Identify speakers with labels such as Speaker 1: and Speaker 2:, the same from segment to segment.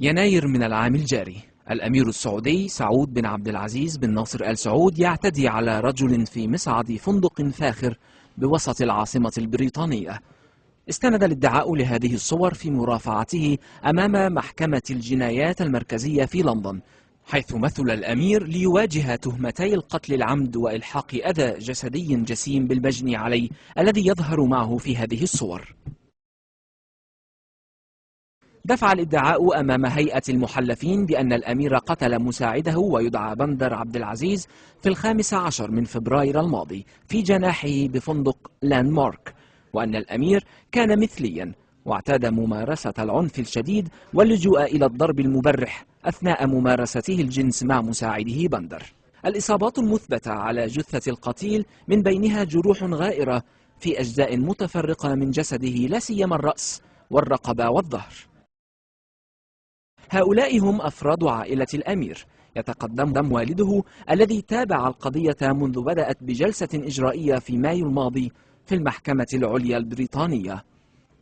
Speaker 1: يناير من العام الجاري، الأمير السعودي سعود بن عبد العزيز بن ناصر آل سعود يعتدي على رجل في مصعد فندق فاخر بوسط العاصمة البريطانية. استند الادعاء لهذه الصور في مرافعته أمام محكمة الجنايات المركزية في لندن، حيث مثل الأمير ليواجه تهمتي القتل العمد وإلحاق أذى جسدي جسيم بالمجني عليه الذي يظهر معه في هذه الصور. دفع الادعاء أمام هيئة المحلفين بأن الأمير قتل مساعده ويدعى بندر عبد العزيز في 15 من فبراير الماضي في جناحه بفندق لاندمارك، وأن الأمير كان مثليا واعتاد ممارسة العنف الشديد واللجوء إلى الضرب المبرح أثناء ممارسته الجنس مع مساعده بندر. الإصابات المثبتة على جثة القتيل من بينها جروح غائرة في أجزاء متفرقة من جسده لا سيما الرأس والرقبة والظهر. هؤلاء هم أفراد عائلة الأمير، يتقدم والده الذي تابع القضية منذ بدأت بجلسة إجرائية في مايو الماضي في المحكمة العليا البريطانية.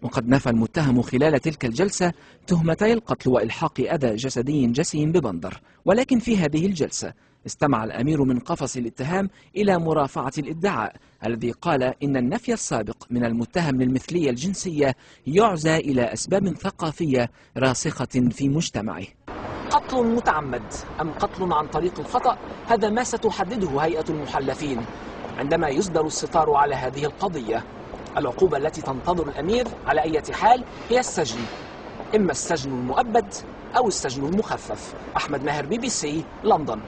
Speaker 1: وقد نفى المتهم خلال تلك الجلسة تهمتي القتل وإلحاق أذى جسدي جسيم ببندر، ولكن في هذه الجلسة استمع الأمير من قفص الاتهام إلى مرافعة الادعاء الذي قال إن النفي السابق من المتهم للمثلية الجنسية يعزى إلى أسباب ثقافية راسخة في مجتمعه. قتل متعمد أم قتل عن طريق الخطأ؟ هذا ما ستحدده هيئة المحلفين عندما يصدر الستار على هذه القضية. العقوبة التي تنتظر الأمير على أي حال هي السجن، إما السجن المؤبد أو السجن المخفف. أحمد ماهر، BBC، لندن.